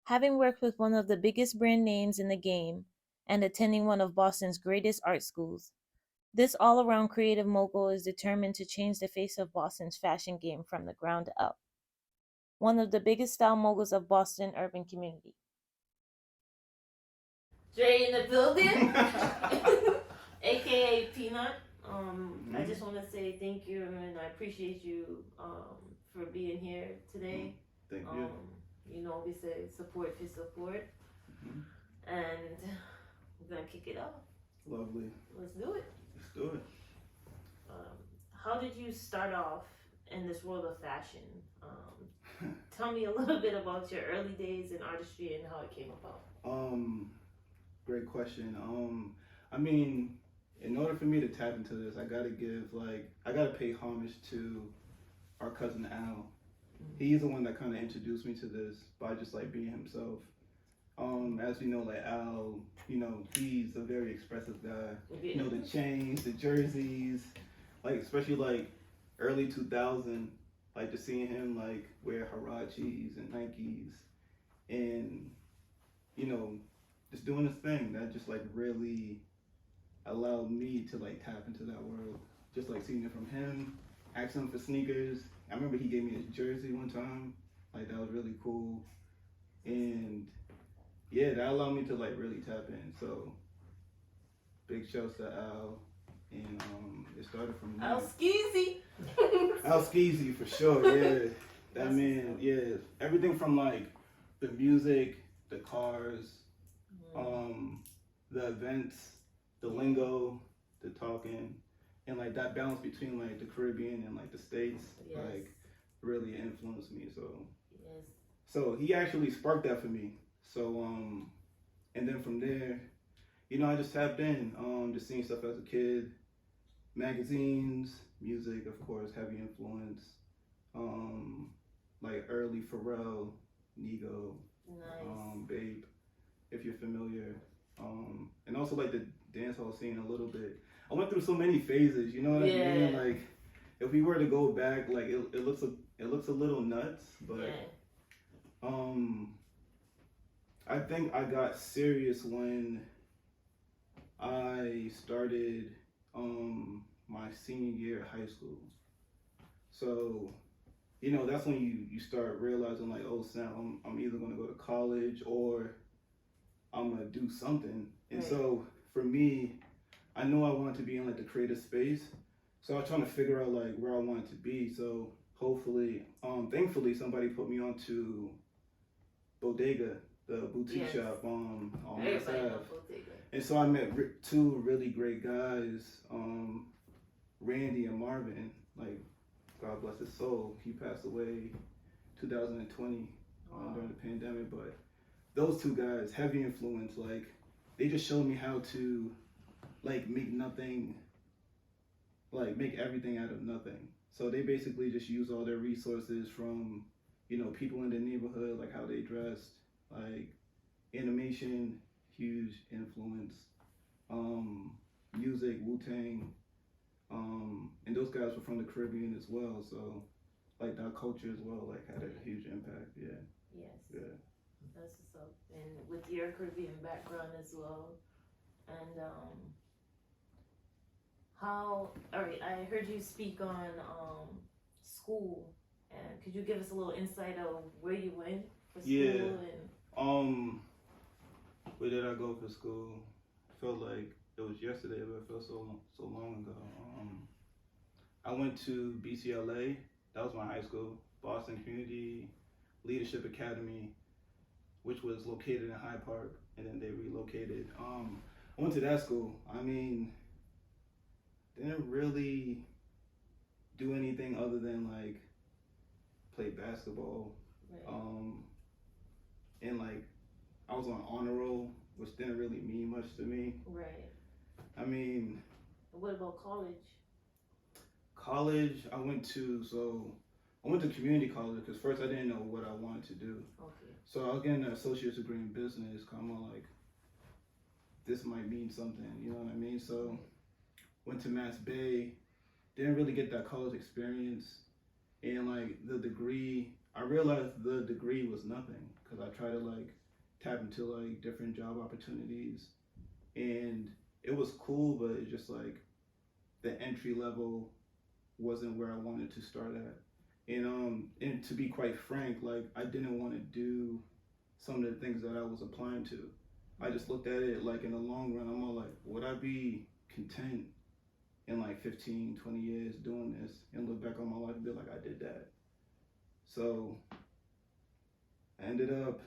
Having worked with one of the biggest brand names in the game and attending one of Boston's greatest art schools, this all around creative mogul is determined to change the face of Boston's fashion game from the ground up. One of the biggest style moguls of Boston urban community. Dre in the building, aka Peanut. I just want to say thank you and I appreciate you for being here today. Thank you. You know, we say support for support. And we're gonna kick it off. Lovely. Let's do it. Let's do it. How did you start off in this world of fashion? Tell me a little bit about your early days in artistry and how it came about. Great question. I mean, in order for me to tap into this, I gotta pay homage to our cousin Al. He's the one that kind of introduced me to this by just like being himself. As we know, like Al, you know, he's a very expressive guy. You know, the chains, the jerseys, like especially like early 2000, like just seeing him like wear Harachis and Nikes, and you know, just doing this thing that just like really allowed me to like tap into that world. Just like seeing it from him, asking him for sneakers. I remember he gave me his jersey one time. Like that was really cool. And yeah, that allowed me to like really tap in. So big shouts to Al. And it started from there. Al Skeezy. Al Skeezy for sure, yeah. That man, yeah. Everything from like the music, the cars, the events, the lingo, the talking, and like that balance between like the Caribbean and like the States, like really influenced me. So he actually sparked that for me. So and then from there, you know, I just tapped in, just seeing stuff as a kid, magazines, music, of course, heavy influence, like early Pharrell, Nigo, Babe, if you're familiar, and also like the dancehall scene a little bit. I went through so many phases, you know what I mean? Like, if we were to go back, like it looks a little nuts, but I think I got serious when I started my senior year of high school. So, you know, that's when you start realizing like, oh snap, I'm either gonna go to college or I'm gonna do something. And so for me, I knew I wanted to be in like the creative space. So I was trying to figure out like where I wanted to be. So hopefully, thankfully somebody put me onto Bodega, the boutique shop on Mass Ave. And so I met two really great guys, Randy and Marvin. Like, God bless his soul. He passed away 2020 during the pandemic. But those two guys, heavy influence. Like, they just showed me how to like make nothing, like make everything out of nothing. So they basically just use all their resources from, you know, people in the neighborhood, like how they dressed, like animation, huge influence, music, Wu-Tang, and those guys were from the Caribbean as well, so like that culture as well, like had a huge impact, yeah. Yeah. That's what's up. And with your Caribbean background as well, and all right, I heard you speak on school, and could you give us a little insight of where you went for school? Where did I go for school? Felt like it was yesterday, but it felt so long ago. I went to BCLA. That was my high school, Boston Community Leadership Academy, which was located in Hyde Park, and then they relocated. I went to that school. I mean, didn't really do anything other than like play basketball. And like I was on honor roll, which didn't really mean much to me. Right. I mean, what about college? College, I went to community college because first I didn't know what I wanted to do. Okay. So I was getting an associate's degree in business. Kind of like, this might mean something, you know what I mean? So went to Mass Bay, didn't really get that college experience, and like the degree, I realized the degree was nothing because I try to like tap into like different job opportunities, and it was cool, but it's just like the entry level wasn't where I wanted to start at. And to be quite frank, like I didn't want to do some of the things that I was applying to. I just looked at it like in the long run, I'm all like, would I be content in like 15, 20 years doing this and look back on my life and be like, I did that. So I ended up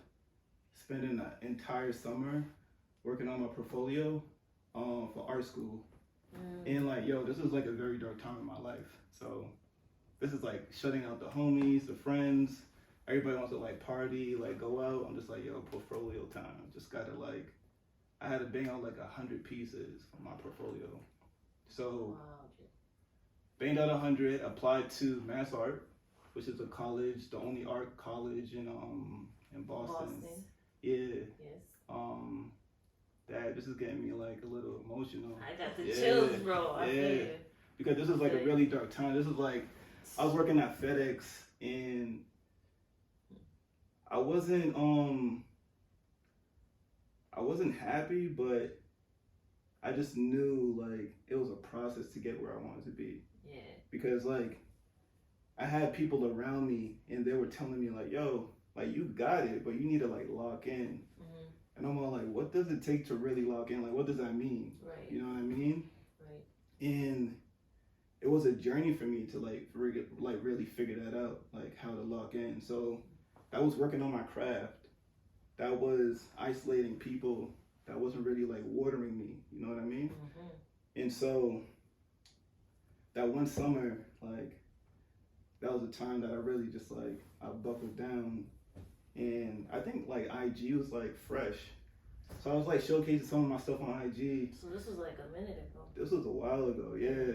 spending the entire summer working on my portfolio for art school. And like, yo, this is like a very dark time in my life. So this is like shutting out the homies, the friends. Everybody wants to like party, like go out. I'm just like, yo, portfolio time. Just gotta like, I had to bang out like 100 pieces for my portfolio. So banged out 100, applied to Mass Art, which is a college, the only art college in Boston. Yeah. Yes. That this is getting me like a little emotional. I got the chills, bro. I feel you. Because this is like a really dark time. This is like I was working at FedEx and I wasn't happy, but I just knew like it was a process to get where I wanted to be. Yeah. Because like I had people around me and they were telling me like, yo, like you got it, but you need to like lock in. And I'm all like, what does it take to really lock in? Like, what does that mean? Right. You know what I mean? Right. And it was a journey for me to like really figure that out, like how to lock in. So I was working on my craft. That was isolating people. That wasn't really like watering me. You know what I mean? And so that one summer, like that was a time that I really just like I buckled down. And I think like IG was like fresh. So I was like showcasing some of my stuff on IG. So this was like a minute ago. This was a while ago, yeah.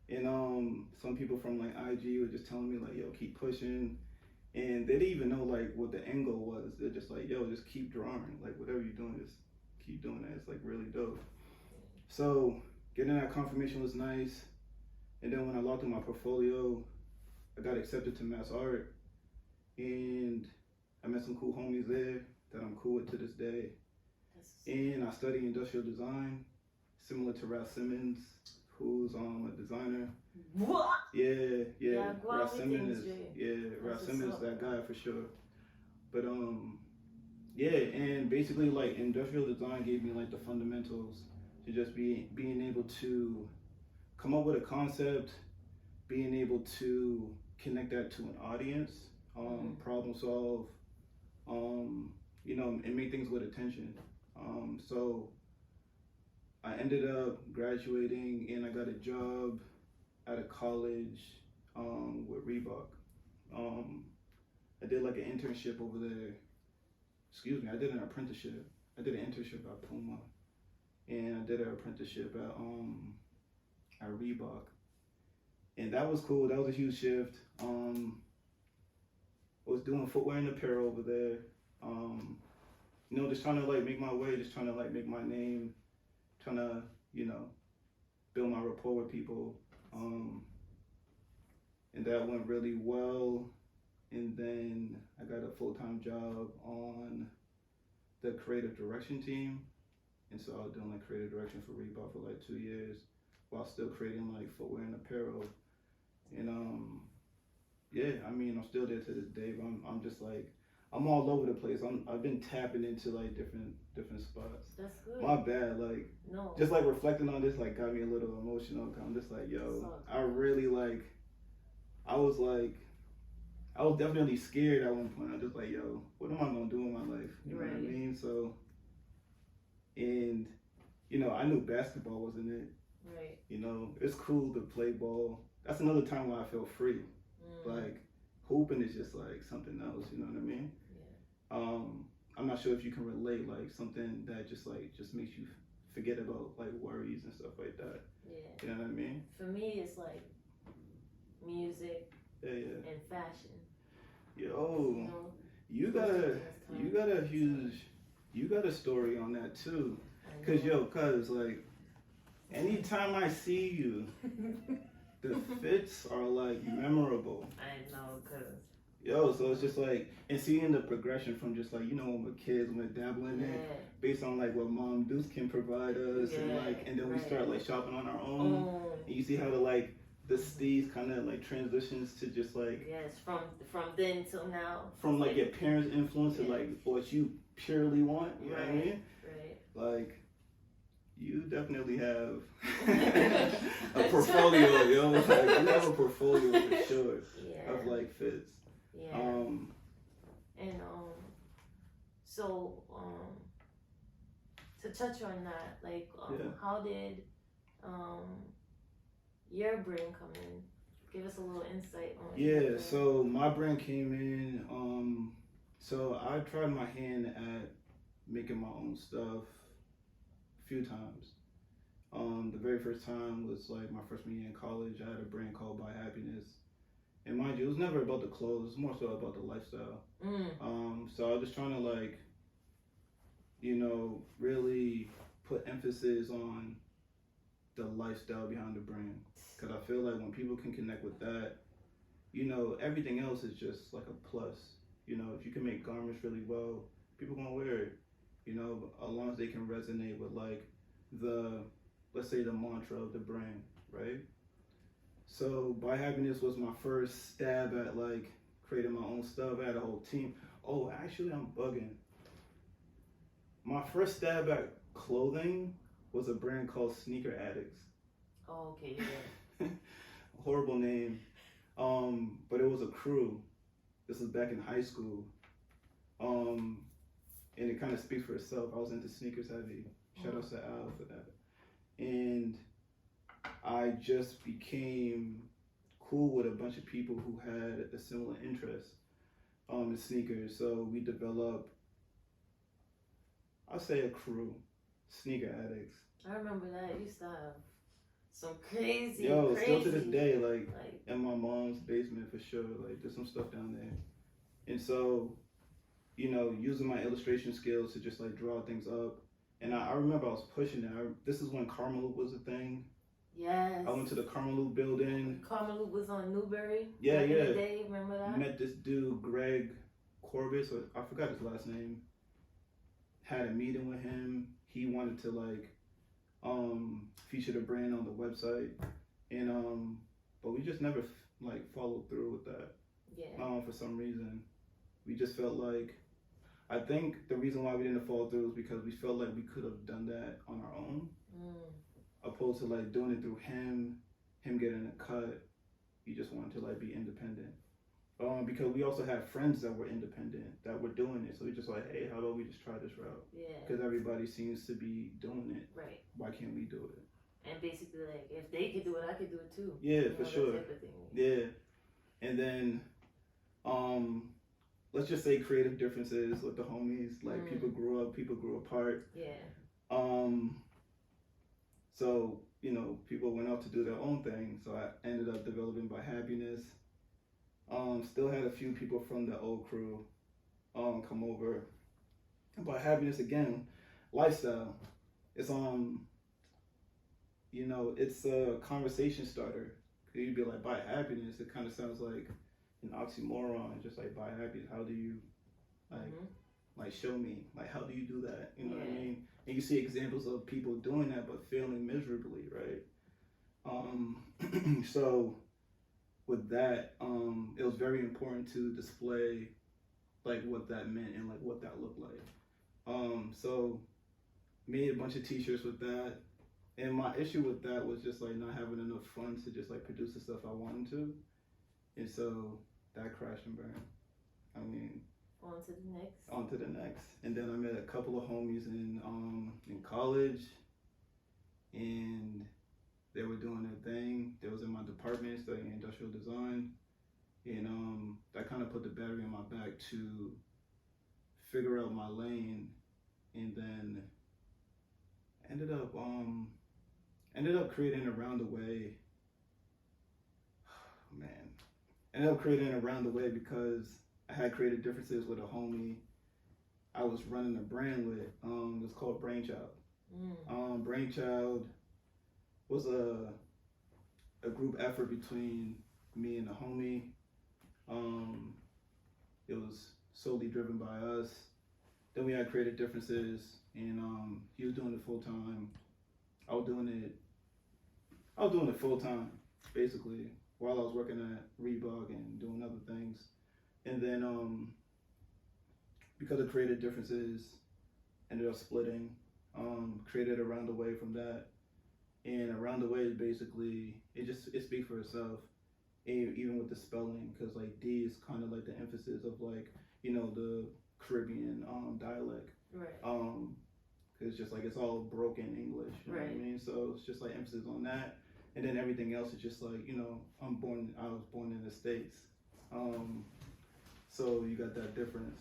And some people from like IG were just telling me like, yo, keep pushing. And they didn't even know like what the end goal was. They're just like, yo, just keep drawing. Like whatever you're doing, just keep doing that. It's like really dope. So getting that confirmation was nice. And then when I logged in my portfolio, I got accepted to Mass Art. And I met some cool homies there that I'm cool with to this day. And I study industrial design, similar to Ralph Simmons, who's a designer. What? Yeah. Ralph Simmons Simmons is that guy for sure. But yeah, and basically like industrial design gave me like the fundamentals to just being able to come up with a concept, being able to connect that to an audience. Problem solve, and make things with attention. So I ended up graduating and I got a job at a college with Reebok. I did like an internship over there. I did an apprenticeship. I did an internship at Puma, and I did an apprenticeship at Reebok, and that was cool. That was a huge shift. I was doing footwear and apparel over there. Just trying to like make my way, just trying to like make my name, trying to, build my rapport with people. And that went really well. And then I got a full-time job on the creative direction team. And so I was doing like creative direction for Reebok for like 2 years while still creating like footwear and apparel. And I'm still there to this day, but I'm just like, I'm all over the place. I've been tapping into like different spots. That's good. My bad, like, no. Just like reflecting on this, like, got me a little emotional. I'm just like, yo, I really like, I was definitely scared at one point. I'm just like, yo, what am I gonna do in my life? You know what I mean? So, and, I knew basketball wasn't it. Right. It's cool to play ball. That's another time where I feel free. Like hooping is just like something else, you know what I mean? Yeah. I'm not sure if you can relate, like something that just makes you forget about like worries and stuff like that. Yeah. You know what I mean? For me, it's like music. Yeah. And fashion. Yo, you got a story on that too, cause like anytime I see you. The fits are like memorable. I know, cause Yo, so it's just like, and seeing the progression from just like, you know, when we're kids, when we're dabbling in it, based on like what Mom Deuce can provide us, and like, and then we start like shopping on our own, and you see how the like the steez kind of like transitions to just like from then till now, from like your parents' influence to like what you purely want. You know what I mean? Like, you definitely have a portfolio, yo. Like, you have a portfolio for sure of like fits. And so to touch on that, like how did your brand come in? Give us a little insight on. Yeah, so my brand came in. So I tried my hand at making my own stuff a few times. The very first time was like my freshman year in college. I had a brand called By Happiness, and mind you, it was never about the clothes. It was more so about the lifestyle. So I was just trying to like, you know, really put emphasis on the lifestyle behind the brand, because I feel like when people can connect with that, you know, everything else is just like a plus. You know, if you can make garments really well, people gonna wear it. You know, as long as they can resonate with like the, let's say, the mantra of the brand, right? So By Happiness was my first stab at like creating my own stuff. I had a whole team. Oh, actually, I'm bugging. My first stab at clothing was a brand called Sneaker Addicts. Oh, okay, Horrible name. But it was a crew. This was back in high school. And it kind of speaks for itself. I was into sneakers heavy. Shout out to Al for that. And I just became cool with a bunch of people who had a similar interest in sneakers. So we developed, I'll say, a crew, Sneaker Addicts. I remember that. You used to have some crazy. Still to this day, like in my mom's basement for sure. Like there's some stuff down there. And so, you know, using my illustration skills to just like draw things up. And I remember I was pushing it. This is when Karmaloop was a thing. Yes. I went to the Karmaloop building. Karmaloop was on Newberry. Yeah. In the day, remember that? Met this dude, Greg Corbis, or I forgot his last name. Had a meeting with him. He wanted to like feature the brand on the website, and but we just never like followed through with that. For some reason, we just felt like, I think the reason why we didn't follow through is because we felt like we could have done that on our own, opposed to like doing it through him getting a cut. We just wanted to like be independent. Because we also had friends that were independent that were doing it, so we just like, hey, how about we just try this route? Because everybody seems to be doing it. Right. Why can't we do it? And basically, like, if they could do it, I could do it too. Yeah, for sure. Yeah, and then, let's just say creative differences with the homies. Like people grew up, people grew apart. Yeah. So you know, people went out to do their own thing. So I ended up developing By Happiness. Still had a few people from the old crew come over. And By Happiness again, lifestyle. It's you know, it's a conversation starter. You'd be like, By Happiness, it kind of sounds like an oxymoron, just like By Happiness. How do you like show me? Like how do you do that? You know what I mean? And you see examples of people doing that but failing miserably, right? So with that, it was very important to display like what that meant and like what that looked like. So made a bunch of t-shirts with that. And my issue with that was just like not having enough funds to just like produce the stuff I wanted to. And so that crashed and burned. I mean, on to the next. And then I met a couple of homies in college, and they were doing their thing. They was in my department studying industrial design, and that kind of put the battery in my back to figure out my lane, and then ended up creating Around the Way. Ended up creating Around the Way because I had creative differences with a homie I was running a brand with. It was called Brainchild. Brainchild was a group effort between me and a homie. It was solely driven by us. Then we had creative differences, and he was doing it full time. I was doing it. I was doing it full time, basically, while I was working at Reebok and doing other things. And then because of creative differences, ended up splitting. Created Around the Way from that, and Around the Way is basically it speaks for itself. Even with the spelling, because like D is kind of like the emphasis of like the Caribbean dialect. Right. Cause it's just like it's all broken English. You know what I mean? So it's just like emphasis on that, and then everything else is just like I was born in the States. So you got that difference.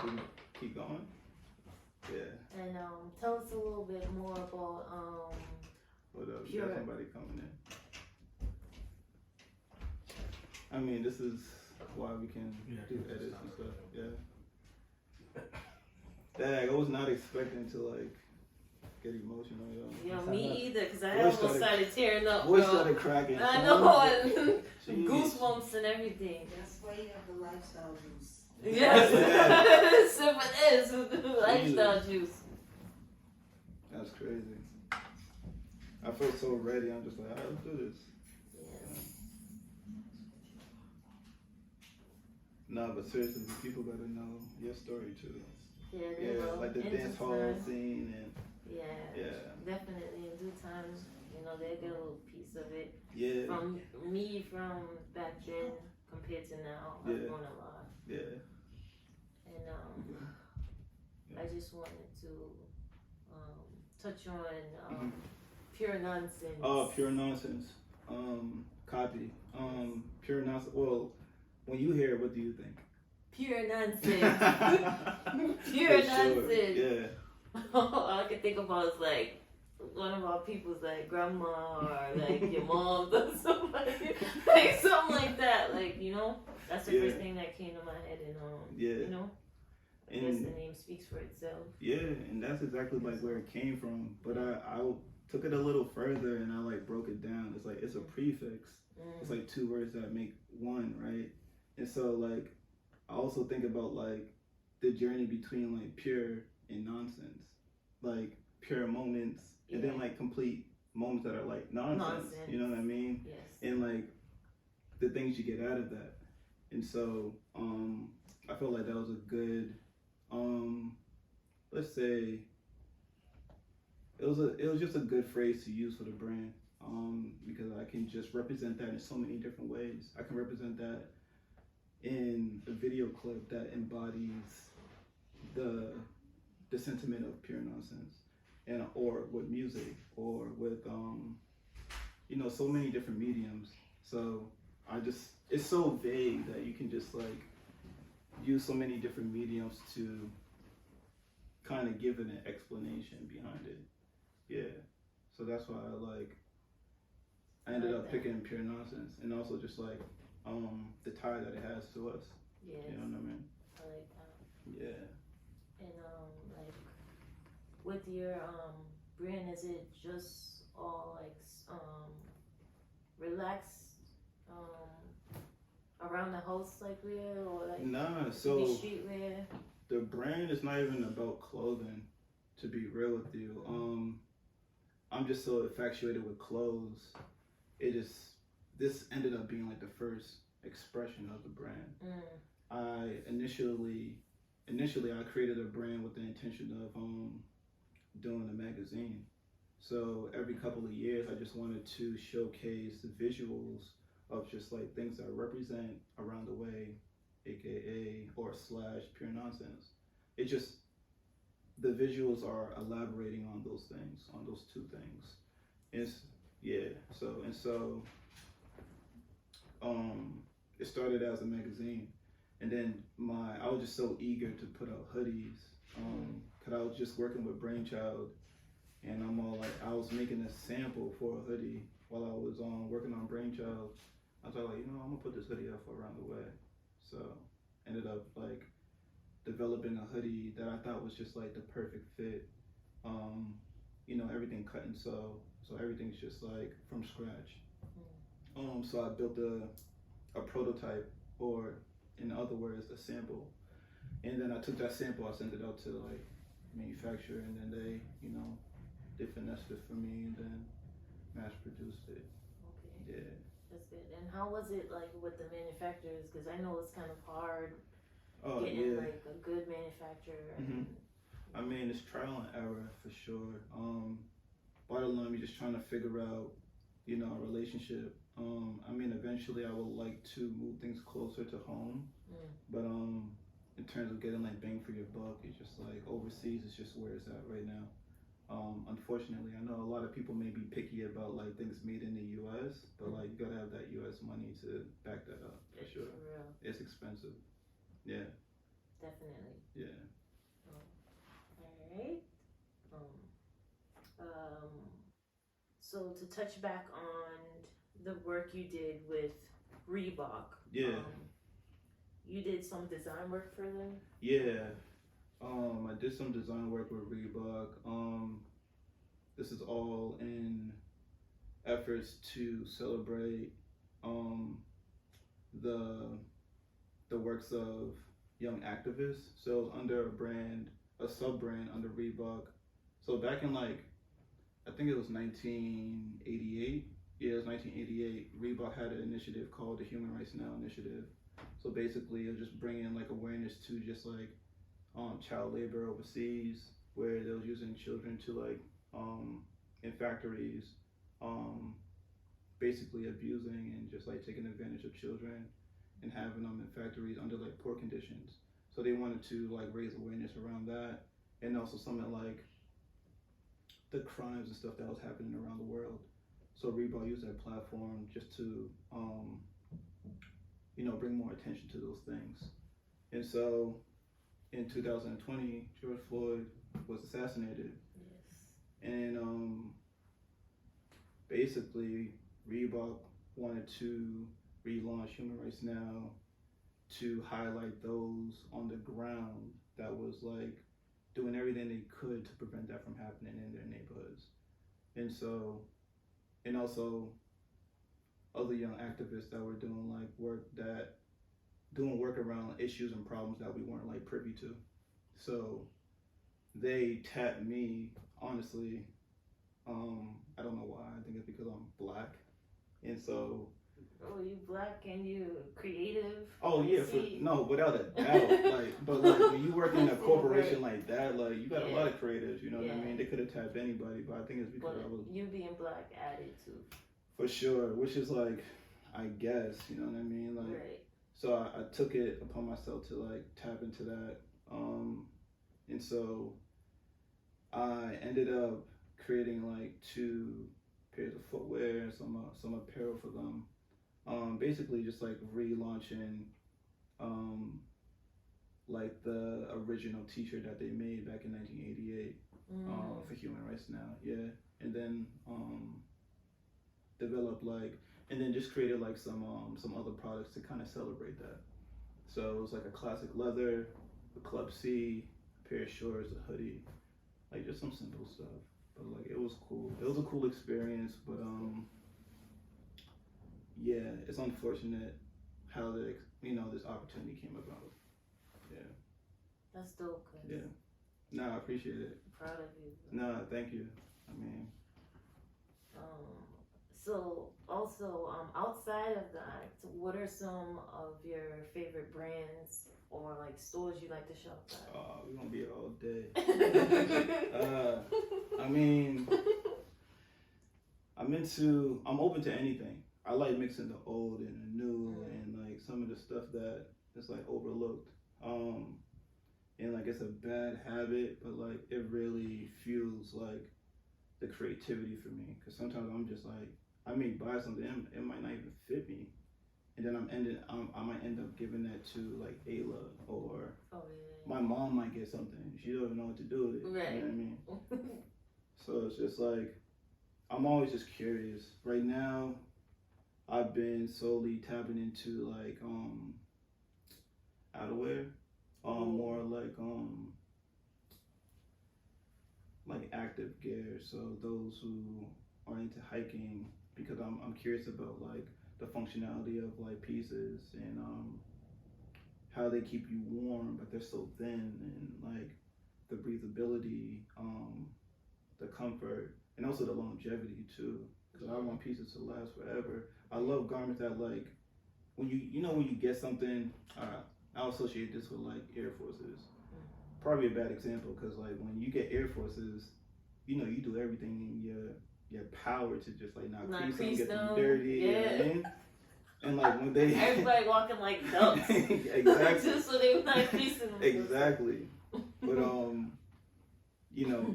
We keep going. Yeah. And tell us a little bit more about What up? Pure. Got somebody coming in. I mean, this is why we can do edits and stuff. Yeah. Dang, I was not expecting to like get emotional. Yeah, me either, because I Voice almost started tearing up. Voice bro. started cracking. I know, and Jeez. goosebumps and everything. That's why you have the lifestyle juice. Yes, simple is lifestyle juice. That's crazy. I felt so ready. I'm just like, alright, let's do this. No, but seriously, people gotta know your story too. Yeah, like the dance hall scene and definitely in due time, they'll get a little piece of it. Yeah. From me from back then compared to now, I've grown a lot. Yeah. And I just wanted to touch on Pure Nonsense. Oh, Pure Nonsense. Copy. Pure Nonsense. Well, when you hear it, what do you think? Pure nonsense. Pure nonsense. Yeah. All I can think about is like one of our people's like grandma or like your mom or somebody, like something like that. Like that's the first thing that came to my head, and I guess the name speaks for itself. Yeah, and that's exactly like where it came from. But I took it a little further and I like broke it down. It's like it's a prefix. It's like two words that make one, right? And so like I also think about like the journey between like pure and nonsense, like pure moments, and then like complete moments that are like nonsense. You know what I mean? Yes. And like the things you get out of that. And so I felt like that was a good let's say it was just a good phrase to use for the brand, because I can just represent that in so many different ways. I can represent that in a video clip that embodies the sentiment of pure nonsense, and or with music or with so many different mediums. So it's so vague that you can just like use so many different mediums to kind of give it an explanation behind it. Yeah. So that's why I ended up picking Pure Nonsense, and also just like the tie that it has to us. Yes. You know what I mean? I like that. Yeah. And like with your brand, is it just all like relaxed around the house like wear, or like so streetwear? The brand is not even about clothing, to be real with you. I'm just so infatuated with clothes. This ended up being like the first expression of the brand. I initially I created a brand with the intention of doing a magazine. So every couple of years I just wanted to showcase the visuals of just like things that represent Around the Way, aka or / Pure Nonsense. It just, the visuals are elaborating on those things, on those two things. It started as a magazine, and then I was just so eager to put out hoodies, cause I was just working with Brainchild, and I'm all like, I was making a sample for a hoodie while I was working on Brainchild. I was like, I'm gonna put this hoodie out for Around the Way. So ended up like developing a hoodie that I thought was just like the perfect fit. Everything cut and sew, so everything's just like from scratch. So I built a prototype, or in other words, a sample. And then I took that sample, I sent it out to like manufacturer, and then they finessed it for me, and then mass produced it. Okay, Yeah. that's good. And how was it like with the manufacturers? Because I know it's kind of hard Oh getting yeah. like a good manufacturer. hmm I mean, it's trial and error for sure. Bottom line, we're just trying to figure out, a relationship. I mean, eventually, I would like to move things closer to home, but in terms of getting like bang for your buck, it's just like overseas is just where it's at right now. Unfortunately, I know a lot of people may be picky about like things made in the U.S., but like you gotta have that U.S. money to back that up for It's sure. for real, It's expensive. Yeah. definitely. Yeah. All right. Um, so to touch back on the work you did with Reebok, Yeah. you did some design work for them. Yeah. I did some design work with Reebok. This is all in efforts to celebrate um, the the works of young activists. So it was under a brand, a sub brand under Reebok. So back in like I think it was 1988. Yeah, it was 1988. Reebok had an initiative called the Human Rights Now Initiative. So basically, it was just bringing like awareness to just like child labor overseas, where they was using children to like in factories, um, basically abusing and just like taking advantage of children and having them in factories under like poor conditions. So they wanted to like raise awareness around that, and also something like the crimes and stuff that was happening around the world. So Reebok used that platform just to bring more attention to those things. And so in 2020, George Floyd was assassinated, Yes. and basically Reebok wanted to relaunch Human Rights Now to highlight those on the ground that was like doing everything they could to prevent that from happening in their neighborhoods. And so, and also other young activists that were doing like doing work around issues and problems that we weren't like privy to. So they tapped me, honestly. I don't know why. I think it's because I'm black, and so. Oh, you black and you creative. Oh yeah, See? no, without a doubt. But when you work in a corporation like that, like you got a lot of creatives. You know what I mean? They could have tapped anybody, but I think it's because But I was you being black added to. for sure, which is like, I guess you know what I mean. Like, Right. so I took it upon myself to like tap into that, and so I ended up creating like 2 pairs of footwear and some apparel for them. Basically just like relaunching like the original T-shirt that they made back in 1988 for Human Rights Now. Yeah, and then developed like and then just created like some other products to kind of celebrate that. So it was like a classic leather, a Club C, a pair of shorts, a hoodie, like just some simple stuff. But like it was cool. It was a cool experience, but yeah, it's unfortunate how this opportunity came about. Yeah. That's dope. Yeah. No, I appreciate it. I'm proud of you. No, thank you. I mean. So also, outside of that, what are some of your favorite brands or like stores you like to shop at? We're gonna be here all day. I mean, I'm open to anything. I like mixing the old and the new and like some of the stuff that is like overlooked. And like it's a bad habit, but like it really fuels like the creativity for me. Cause sometimes I'm just like I may buy something, it might not even fit me, and then I might end up giving that to like Ayla or my mom might get something. She doesn't know what to do with it. Right. You know what I mean? So it's just like I'm always just curious. Right now, I've been slowly tapping into like outerwear, more like active gear. So those who are into hiking, because I'm curious about like the functionality of like pieces and how they keep you warm, but they're so thin, and like the breathability, the comfort, and also the longevity too. Because I want pieces to last forever. I love garments that like when when you get something. I'll associate this with like Air Forces. Probably a bad example because like when you get Air Forces, you do everything in your power to just like not crease them, get them dirty, yeah. And like when they everybody walking like ducks, exactly, just so they not creasing them. Exactly, but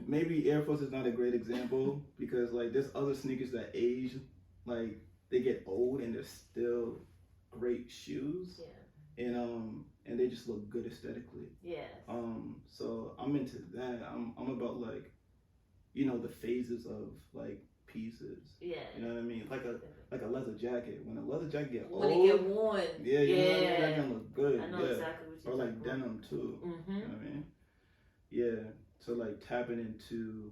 maybe Air Force is not a great example because like there's other sneakers that age, like they get old and they're still great shoes. Yeah. And they just look good aesthetically. Yeah. So I'm into that. I'm about like, the phases of like pieces. Yeah. You know what I mean? Like a leather jacket. When a leather jacket get when old, it get worn. Yeah, you know what I mean? That can look good. I know exactly what you're Or like talking denim too. Mm-hmm. You know what I mean? Yeah. So like tapping into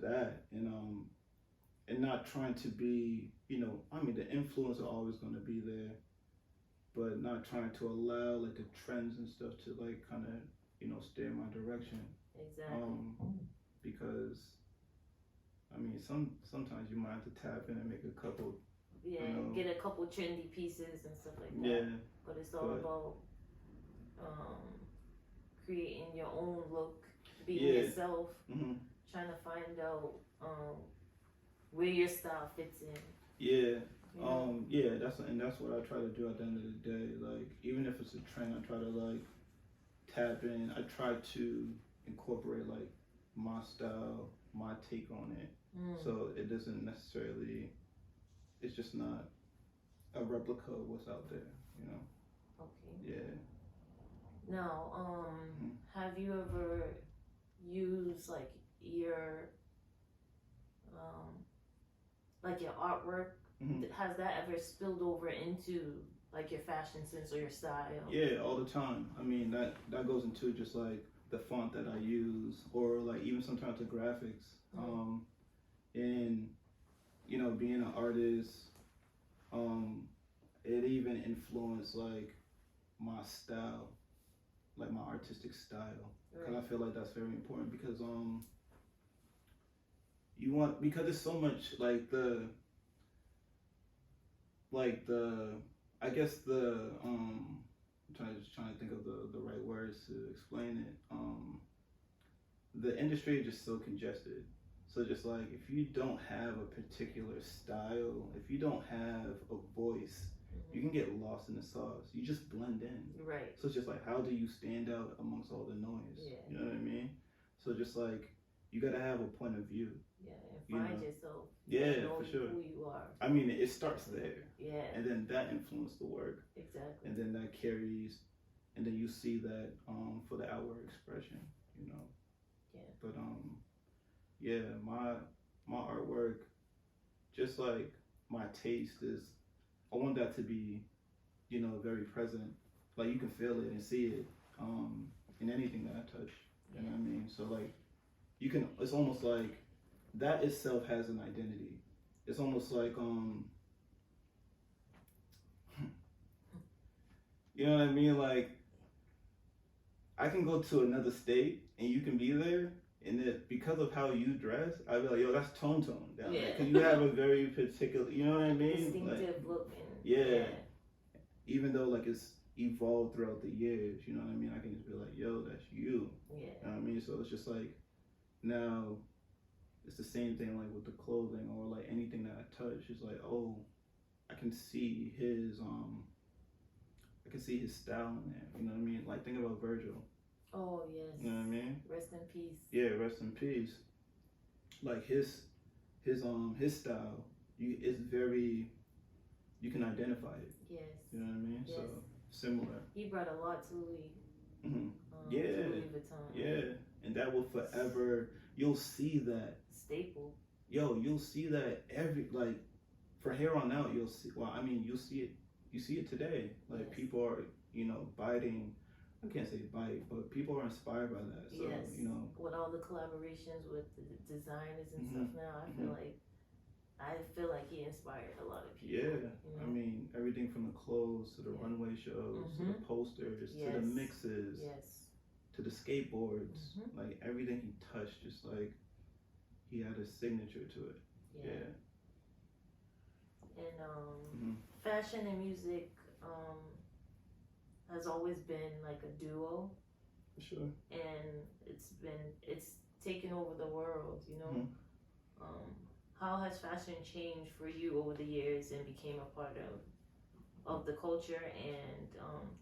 that and not trying to be, the influence are always gonna be there, but not trying to allow like the trends and stuff to like kind of steer my direction. Exactly. Because sometimes you might have to tap in and make a couple. Yeah, get a couple trendy pieces and stuff like that. Yeah. But it's all about creating your own look, being yourself, trying to find out where your style fits in. Yeah. That's what I try to do at the end of the day. Like even if it's a trend, I try to like tap in. I try to incorporate like my style, my take on it. So it doesn't necessarily. It's just not a replica of what's out there. Okay. Yeah. Now, have you ever used like your artwork? Has that ever spilled over into like your fashion sense or your style? Yeah, all the time. I mean that goes into just like the font that I use, or like even sometimes the graphics. And being an artist, it even influenced like my style, like my artistic style, because I feel like that's very important because because there's so much like the I guess I'm trying to think of the right words to explain it. The industry is just so congested. So just like if you don't have a particular style, if you don't have a voice, you can get lost in the sauce. You just blend in. Right. So it's just like how do you stand out amongst all the noise? Yeah. You know what I mean? So just like you gotta have a point of view. Yeah, and find yourself. Yeah, for sure. Who you are. I mean, it starts there. Yeah. And then that influences the work. Exactly. And then that carries, and then you see that for the outward expression. Yeah. But yeah, my artwork, just like my taste is, I want that to be, very present. Like you can feel it and see it in anything that I touch. You know what I mean? So like, it's almost like that itself has an identity. It's almost like you know what I mean? Like I can go to another state and you can be there, and that because of how you dress, I'd be like, yo, that's tone down there. Because you have a very particular, you know what I mean? Distinctive look. Even though like it's evolved throughout the years, you know what I mean? I can just be like, yo, that's you. Yeah. You know what I mean? So it's just like now it's the same thing like with the clothing or like anything that I touch. It's like, oh, I can see his style in there. You know what I mean? Like think about Virgil. Oh yes. You know what I mean? Rest in peace. Yeah, rest in peace. Like his style, it's very, you can identify it. Yes. You know what I mean? Yes. So similar. He brought a lot to Louis. Louis Vuitton. Yeah, and that will forever. You'll see that staple. Yo, you'll see that from here on out. You'll see. Well, I mean, you'll see it. You see it today. Like people are, biting. I can't say bite, but people are inspired by that. So, with all the collaborations with the designers and stuff now, I feel like I feel like he inspired a lot of people. Yeah, You know? I mean everything from the clothes to the Yeah. runway shows to the posters to the Yes. mixes Yes. to the skateboards. Like everything he touched, just like he had a signature to it. Yeah. And fashion and music has always been like a duo, For sure. and it's taken over the world. You know, how has fashion changed for you over the years and became a part of the culture and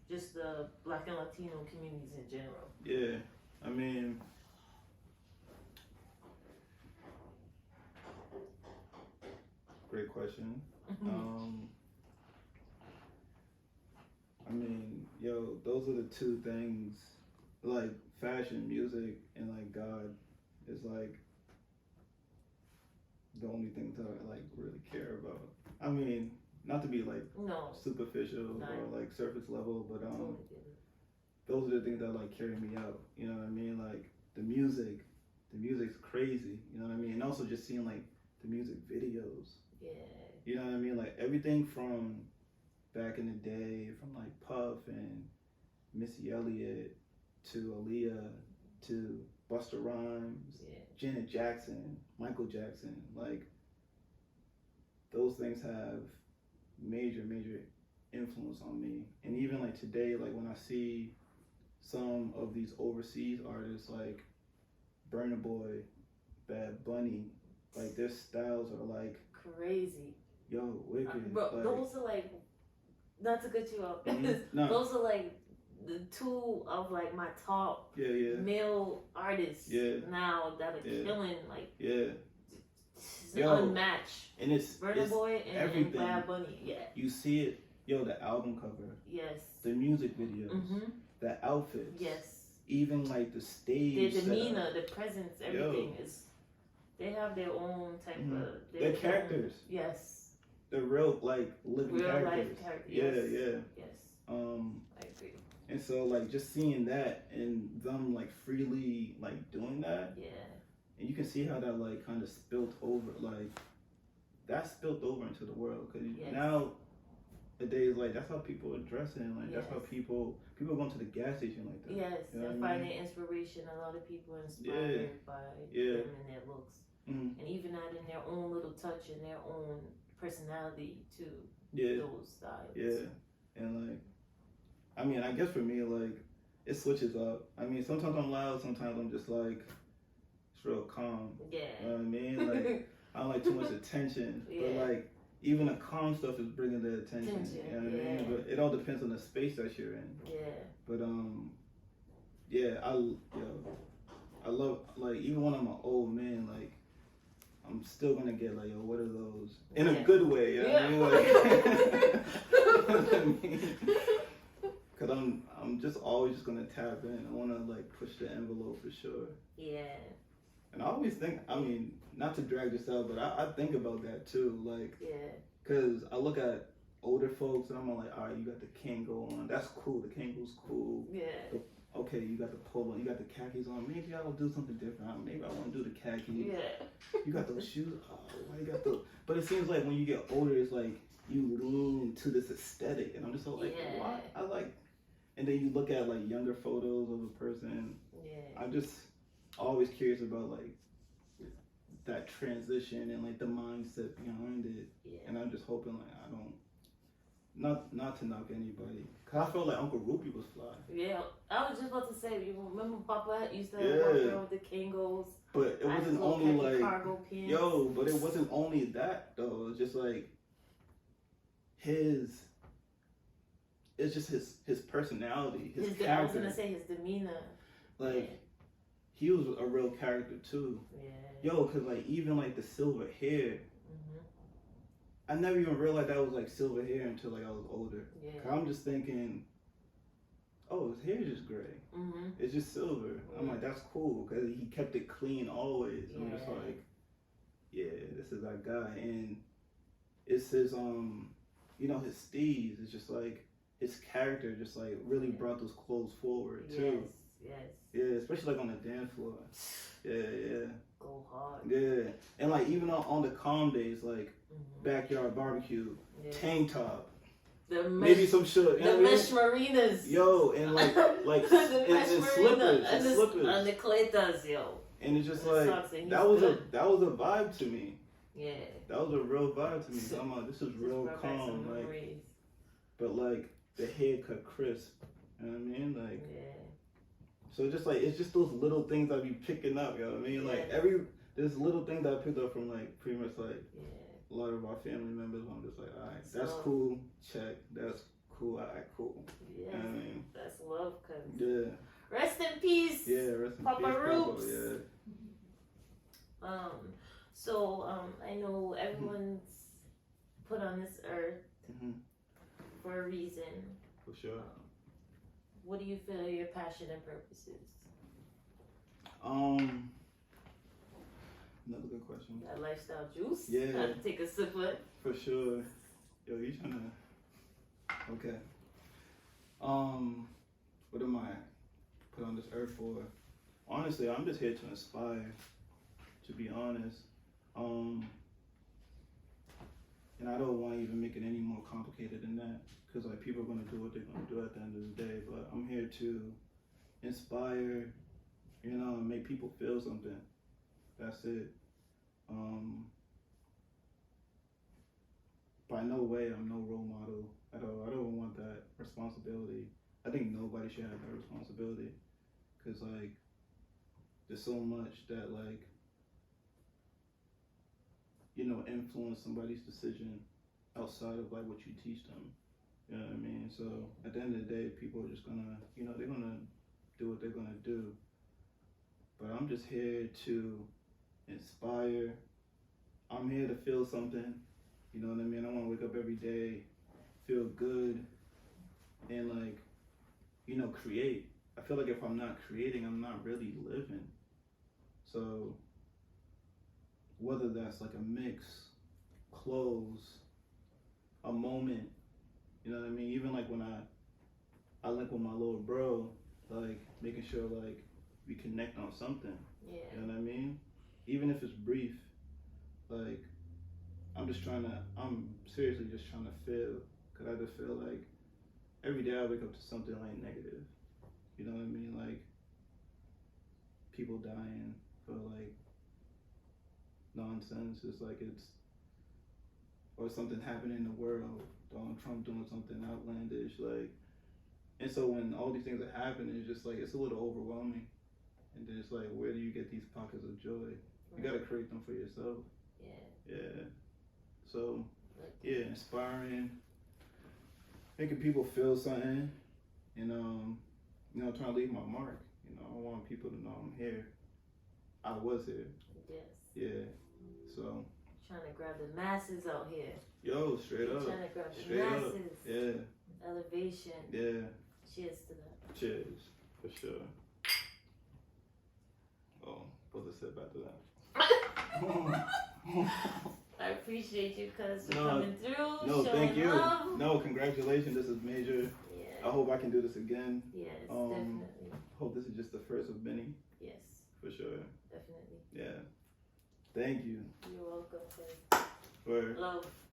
just the Black and Latino communities in general? Yeah, I mean, great question. I mean, yo, those are the two things, like fashion, music, and like God is like the only things that I like really care about. I mean, not to be like superficial or like surface level, but those are the things that like carry me out. You know what I mean? Like the music's crazy. You know what I mean? And also just seeing like the music videos. Yeah. You know what I mean? Like everything from back in the day, from like Puff and Missy Elliott to Aaliyah to Busta Rhymes, Janet Jackson, Michael Jackson, like those things have major influence on me. And even like today, like when I see some of these overseas artists like Burna Boy, Bad Bunny, like their styles are like crazy. Yo, wicked. Bro, like, those are like, not to cut you off, no. Those are like the two of like my top male artists now that are killing, like it's unmatched. And it's Burna Boy and Bad Bunny. Yeah, you see it. Yo, the album cover. Yes. The music videos. The outfits. Yes. Even like the stage. Their demeanor, the presence, everything is. They have their own type of. Their characters. Yes. The real like living real characters. Life characters. Yes. I agree. And so like just seeing that and them like freely like doing that. Yeah. And you can see how that like kind of spilt over, like that spilt over into the world. Cause now the days like that's how people are dressing. Like that's how people going to the gas station like that. Yes, you know and finding inspiration. A lot of people are inspired by them and their looks, and even adding their own little touch and their own personality to those styles. Yeah, and like, I mean, I guess for me, like, it switches up. I mean, sometimes I'm loud, sometimes I'm just like, it's real calm. Yeah. You know what I mean? Like, I don't like too much attention, but like, even the calm stuff is bringing the attention. You know what I mean? But it all depends on the space that you're in. Yeah. But I love, like, even when I'm an old man, like, I'm still gonna get like, yo, what are those? In a good way, you know what I mean? Like, you know what I mean? Cause I'm just always just gonna tap in. I wanna like push the envelope for sure. Yeah. And I always think, I mean, not to drag this out, but I think about that too. Like, cause I look at older folks and I'm like, all right, you got the Kango on. That's cool. The Kango's cool. Yeah. Okay, you got the polo, you got the khakis on. Maybe I'll do something different. Maybe I want to do the khakis. Yeah. You got those shoes. Oh, why you got those? But it seems like when you get older, it's like you lean to this aesthetic, and I'm just so like, why? I like. And then you look at like younger photos of a person. Yeah. I'm just always curious about like that transition and like the mindset behind it. Yeah. And I'm just hoping like I don't. Not to knock anybody, cause I felt like Uncle Rupee was fly. Yeah, I was just about to say, you remember Papa used to walk around with the Kangos. But it wasn't only like cargo pants. but it wasn't only that though. It was just like it's just his personality, his character. I was gonna say his demeanor. Like he was a real character too. Yeah. Yo, cause like even like the silver hair. I never even realized that was like silver hair until like I was older. Yeah. I'm just thinking, oh, his hair is just gray. It's just silver. I'm like, that's cool because he kept it clean always. I'm just like, yeah, this is our guy. And it's his his steez. It's just like his character just like really brought those clothes forward too. Yes. Yeah, especially like on the dance floor. Yeah. Go hard. Yeah. And like even on the calm days, like Mhm. backyard barbecue, Yeah. tank top, The maybe some shit. the mesh marinas. Yo, and like the mesh and marina slippers, and the Cletas, yo. And it's just The like socks, and that he's was good. that was a vibe to me. Yeah. That was a real vibe to me. So I'm like, this is Just real brought back some calm, like, memories. but like the haircut crisp. You know what I mean? Like, Yeah. so just like it's just those little things I be picking up. You know what I mean? Like Yeah. there's little things I picked up from like pretty much like Yeah. a lot of our family members. I'm just like, all right, that's So- cool. Check. That's cool. All right, cool. Yeah. You know what I mean? That's love, cuz. Yeah. Rest in peace. Yeah. Rest in Papa peace, Papa. Roots. Yeah. I know everyone's put on this earth Hmm. for a reason. For sure. What do you feel are your passion and purposes? Another good question. That lifestyle juice? Yeah. Gotta take a sip of it. For sure. Yo, you trying to? Okay. What am I put on this earth for? Honestly, I'm just here to inspire. To be honest, and I don't want to even make it any more complicated than that, because like people are gonna do what they're gonna do at the end of the day. But I'm here to inspire, you know, and make people feel something. That's it. By no way I'm no role model at all. I don't want that responsibility. I think nobody should have that responsibility, because like there's so much that like, you know, influence somebody's decision outside of like what you teach them. You know what I mean? So at the end of the day, people are just gonna, you know, they're gonna do what they're gonna do. But I'm just here to inspire. I'm here to feel something. You know what I mean? I want to wake up every day, feel good, and like, you know, create. I feel like if I'm not creating, I'm not really living. So whether that's like a mix, clothes, a moment, you know what I mean? Even like when I link with my little bro, like making sure like we connect on something. Yeah. You know what I mean? Even if it's brief, like I'm seriously just trying to feel, cause I just feel like every day I wake up to something like negative. You know what I mean? Like people dying for like nonsense. It's like or something happening in the world. Donald Trump doing something outlandish, like. And so when all these things are happening, it's just like it's a little overwhelming. And then it's like, where do you get these pockets of joy? You gotta create them for yourself. Yeah. Yeah. So yeah, inspiring, making people feel something, and you know, trying to leave my mark. You know, I want people to know I'm here. I was here. Yes. Yeah. So. Trying to grab the masses out here. Yo, straight up. Trying to grab the Straight up. masses. Yeah. Elevation. Yeah. Cheers to that. Cheers. For sure. Oh, supposed to sit back to that. I appreciate you, cuz, for No, coming through. No, showing thank you. love. No, congratulations. This is major. Yeah. I hope I can do this again. Yes, Um, definitely. Hope this is just the first of many. Yes, For sure. definitely. Yeah. Thank you. You're welcome, cuz. For Love.